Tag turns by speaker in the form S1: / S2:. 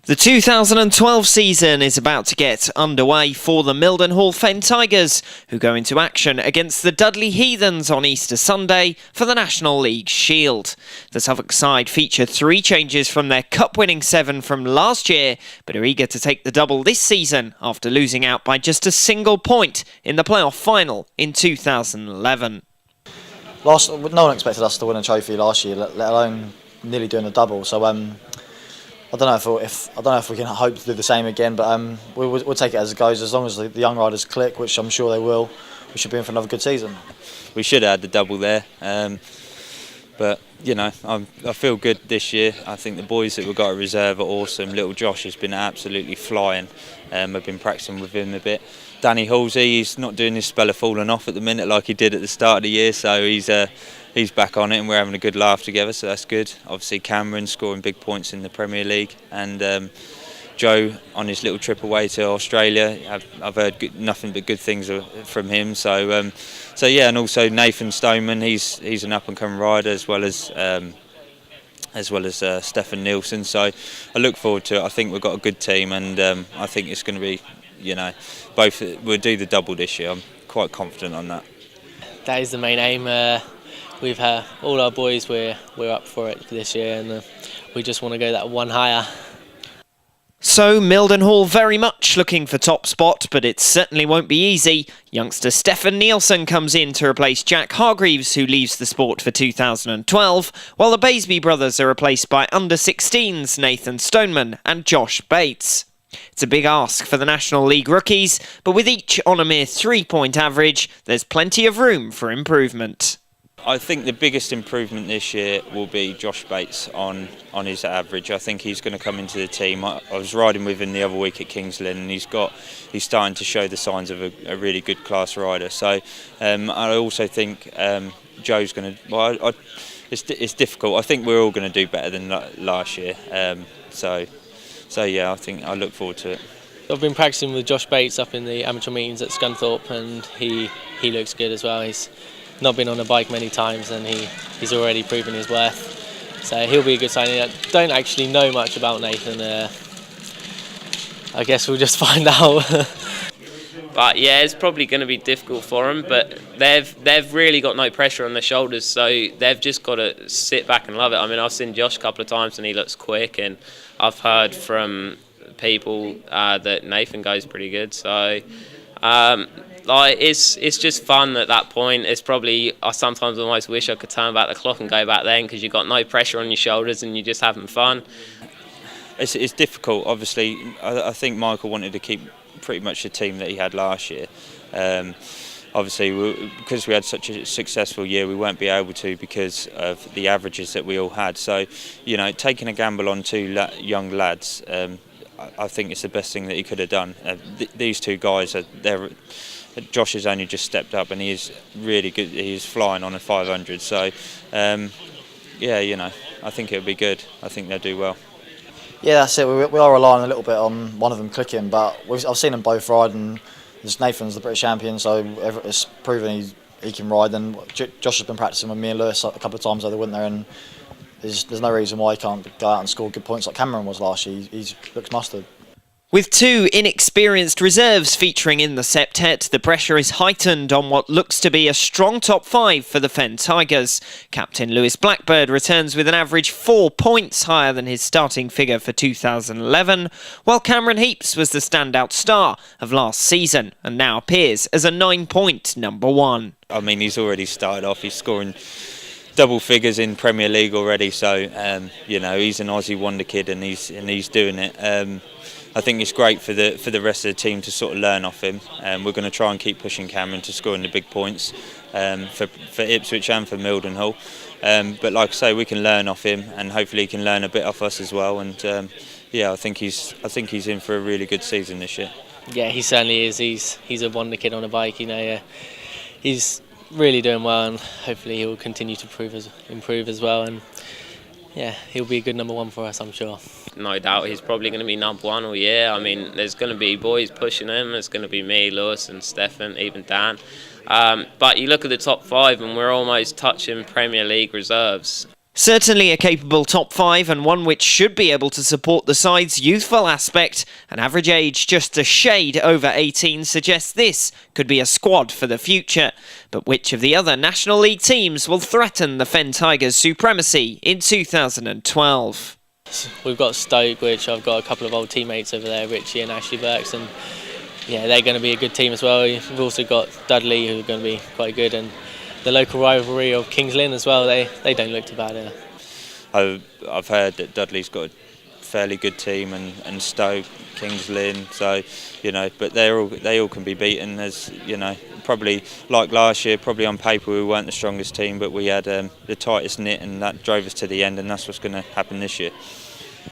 S1: The 2012 season is about to get underway for the Mildenhall Fen Tigers, who go into action against the Dudley Heathens on Easter Sunday for the National League Shield. The Suffolk side feature 3 changes from their cup-winning 7 from last year, but are eager to take the double this season after losing out by just a single point in the playoff final in 2011.
S2: No one expected us to win a trophy last year, let alone nearly doing a double. So I don't know if we can hope to do the same again, but we'll take it as it goes. As long as the young riders click, which I'm sure they will, we should be in for another good season.
S3: We should have had the double there, but you know, I feel good this year. I think the boys that we've got at reserve are awesome. Little Josh has been absolutely flying. I've been practicing with him a bit. Danny Halsey, he's not doing this spell of falling off at the minute like he did at the start of the year, so he's back on it and we're having a good laugh together, so that's good. Obviously Cameron scoring big points in the Premier League, and Joe on his little trip away to Australia. I've heard nothing but good things from him. So yeah, and also Nathan Stoneman, he's an up and coming rider as well as Stefan Nielsen. So I look forward to it. I think we've got a good team, and I think it's going to be, you know, we'll do the double this year. I'm quite confident on that.
S4: That is the main aim. We've all our boys. We're up for it this year, and we just want to go that one higher.
S1: So Mildenhall very much looking for top spot, but it certainly won't be easy. Youngster Stefan Nielsen comes in to replace Jack Hargreaves, who leaves the sport for 2012, while the Baisby brothers are replaced by under-16s Nathan Stoneman and Josh Bates. It's a big ask for the National League rookies, but with each on a mere 3-point average, there's plenty of room for improvement.
S3: I think the biggest improvement this year will be Josh Bates on his average. I think he's going to come into the team. I was riding with him the other week at Kings Lynn, and he's starting to show the signs of a really good class rider. So I also think Joe's going to. Well, it's difficult. I think we're all going to do better than last year. So yeah, I think I look forward to it.
S4: I've been practicing with Josh Bates up in the amateur meetings at Scunthorpe, and he looks good as well. He's not been on a bike many times, and he's already proven his worth. So he'll be a good signing. I don't actually know much about Nathan. I guess we'll just find out.
S5: But yeah, it's probably going to be difficult for them. But they've really got no pressure on their shoulders, so they've just got to sit back and love it. I mean, I've seen Josh a couple of times, and he looks quick, and I've heard from people that Nathan goes pretty good. So. It's just fun at that point. It's probably, I sometimes almost wish I could turn back the clock and go back then, because you've got no pressure on your shoulders and you're just having fun.
S3: It's difficult. Obviously, I think Michael wanted to keep pretty much the team that he had last year. Obviously, because we had such a successful year, we won't be able to because of the averages that we all had. So, you know, taking a gamble on 2 young lads, I think it's the best thing that he could have done. These 2 guys Josh has only just stepped up, and he is really good. He's flying on a 500. So, yeah, you know, I think it'll be good. I think they'll do well.
S2: Yeah, that's it. We are relying a little bit on one of them clicking, but I've seen them both ride, and Nathan's the British champion, so it's proven he can ride. And Josh has been practicing with me and Lewis a couple of times over the winter, and there's no reason why he can't go out and score good points like Cameron was last year. He looks mustard.
S1: With 2 inexperienced reserves featuring in the septet, the pressure is heightened on what looks to be a strong top 5 for the Fen Tigers. Captain Lewis Blackbird returns with an average 4 points higher than his starting figure for 2011, while Cameron Heaps was the standout star of last season and now appears as a 9-point number 1.
S3: I mean, he's already started off. He's scoring double figures in Premier League already, so you know, he's an Aussie wonder kid, and he's doing it. I think it's great for the rest of the team to sort of learn off him. We're going to try and keep pushing Cameron to scoring the big points for Ipswich and for Mildenhall. But like I say, we can learn off him, and hopefully he can learn a bit off us as well. And yeah, I think he's in for a really good season this year.
S4: Yeah, he certainly is. He's a wonder kid on a bike. You know, he's really doing well, and hopefully he will continue to improve as well. And yeah, he'll be a good number 1 for us, I'm sure.
S5: No doubt he's probably going to be number 1 all year. I mean, there's going to be boys pushing him. There's going to be me, Lewis and Stefan, even Dan. But you look at the top 5 and we're almost touching Premier League reserves.
S1: Certainly a capable top 5 and one which should be able to support the side's youthful aspect. An average age just a shade over 18 suggests this could be a squad for the future. But which of the other National League teams will threaten the Fen Tigers' supremacy in 2012?
S4: We've got Stoke, which I've got a couple of old teammates over there, Richie and Ashley Burks, and yeah, they're going to be a good team as well. We've also got Dudley, who are going to be quite good, and the local rivalry of Kings Lynn as well. They don't look too bad either.
S3: I've heard that Dudley's got a fairly good team, and Stoke, Kings Lynn, so but they all can be beaten. As probably like last year, probably on paper we weren't the strongest team, but we had the tightest knit, and that drove us to the end, and that's what's going to happen this year.